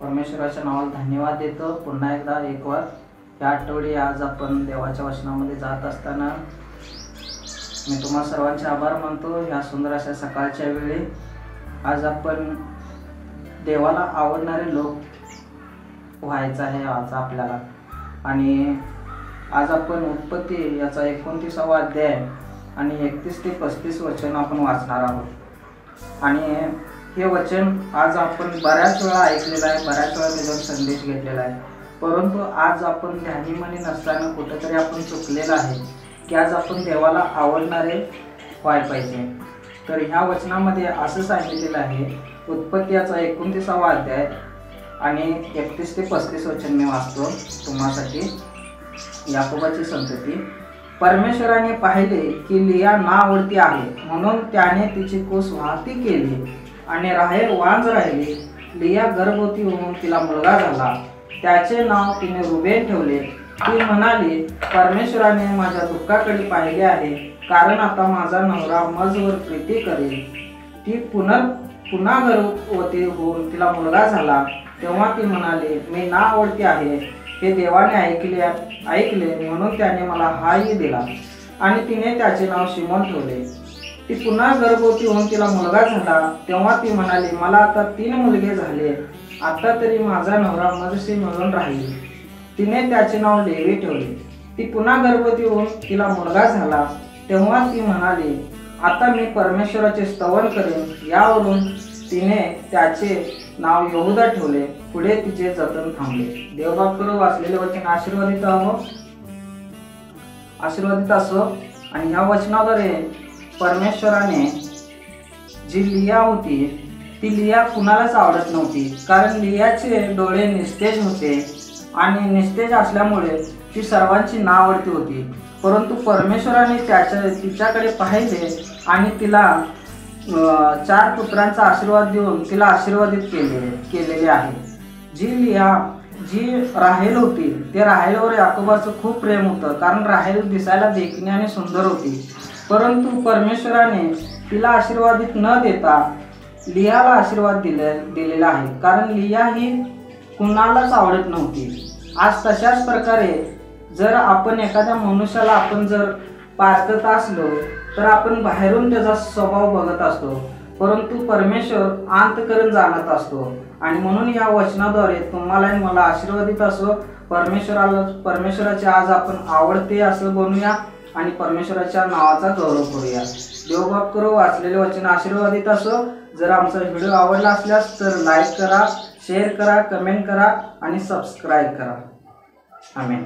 परमेश्वराच्या नावाला धन्यवाद देतो। पुन्हा एकदा एक वार या आठवडी आज आपण देवाच्या वचनामध्ये जात असताना मी तुम्हा सर्वांचे आभार मानतो। या सुंदर अशा सकाळच्या वेळी आज आपण देवाला आवडणारे लोक व्हायचं आहे आज आपल्याला। आणि आज आपण उत्पत्ती याचा 29वा अध्याय आणि 31 ते 35 वचन आपण वाचणार आहोत। आणि हे वचन आज आपण बऱ्याच वेळा ऐकलेलं आहे, बऱ्याच वेळा त्याचा संदेश घेतलेला आहे, परंतु आज आपण ध्यानीमनी नसताना कुठेतरी आपण चुकलेलं आहे की आज आपण देवाला आवडणारे व्हायला पाहिजे। तर ह्या वचनामध्ये असं सांगितलेलं आहे, उत्पत्ती याचा 29वा अध्याय आणि 31 ते 35 वचन मी वाचतो तुम्हासाठी। याकोबाची संतती। परमेश्वराने पाहिले की लिया नावडती आहे, म्हणून त्याने तिची कुस वाहती केली आणि राहेल वांज राहिली। लिया गर्भवती होऊन तिला मुलगा झाला, त्याचे नाव तिने रुबेन ठेवले। ती म्हणाली, परमेश्वराने माझ्या दुःखाकडे पाहिले आहे, कारण आता माझा नवरा मजवर प्रीती करेल। ती पुन्हा गर्भवती होऊन तिला मुलगा झाला, तेव्हा ती म्हणाली, मी नावडती आहे, हे देवाने ऐकले म्हणून त्याने मला हाही दिला, आणि तिने त्याचे नाव शिमोन ठेवले। ती पुन्हा गर्भवती होऊन तिला मुलगा झाला, तेव्हा ती म्हणाली, मला आता 3 मुलगे झाले, आता तरी माझा नवरा मजशी मिळून राहील। तिने त्याचे नाव लेवी ठेवले। ती पुन्हा गर्भवती होऊन तिला मुलगा झाला, तेव्हा ती म्हणाली, आता मी परमेश्वराचे स्तवन करेन। यावरून तिने त्याचे नाव यहूदा ठेवले। पुढे तिचे जतन थांबले। देवबापकडे वाचलेले वचन आशीर्वादित असो। आणि ह्या वचनाद्वारे परमेश्वराने जी लिया होती ती लिया कुणालाच आवडत नव्हती, कारण लियाचे डोळे निस्तेज होते आणि निस्तेज असल्यामुळे ती सर्वांची नावडती होती। परंतु परमेश्वराने तिच्याकडे पाहिले आणि तिला 4 पुत्रांचा आशीर्वाद देऊन तिला आशीर्वादित केलेले आहे। जी राहेल होती, ते राहेलवर याकोबाचं खूप प्रेम होतं, कारण राहेल दिसायला देखणी आणि सुंदर होती। परंतु परमेश्वराने तिला आशीर्वादित न देता लियाला आशीर्वाद दिलेला आहे, कारण लिया ही कुणालाच आवडत नव्हती। आज तशाच प्रकारे जर आपण एखाद्या मनुष्याला आपण जर पारखत असलो तर आपण बाहेरून त्याचा स्वभाव बघत असतो, परंतु परमेश्वर अंतःकरण जाणत असतो। आणि म्हणून या वचनाद्वारे तुम्हाला मला आशीर्वादित असो। परमेश्वराचे आज आपण आवडते असं बनूया आणि परमेश्वराच्या नावाचा गौरव करूया। देवबाप करो वाचलेले वचन आशीर्वादित असो। जर आमचा व्हिडिओ आवडला असल्यास तर लाईक करा, शेअर करा, कमेंट करा आणि सबस्क्राईब करा। आमेन।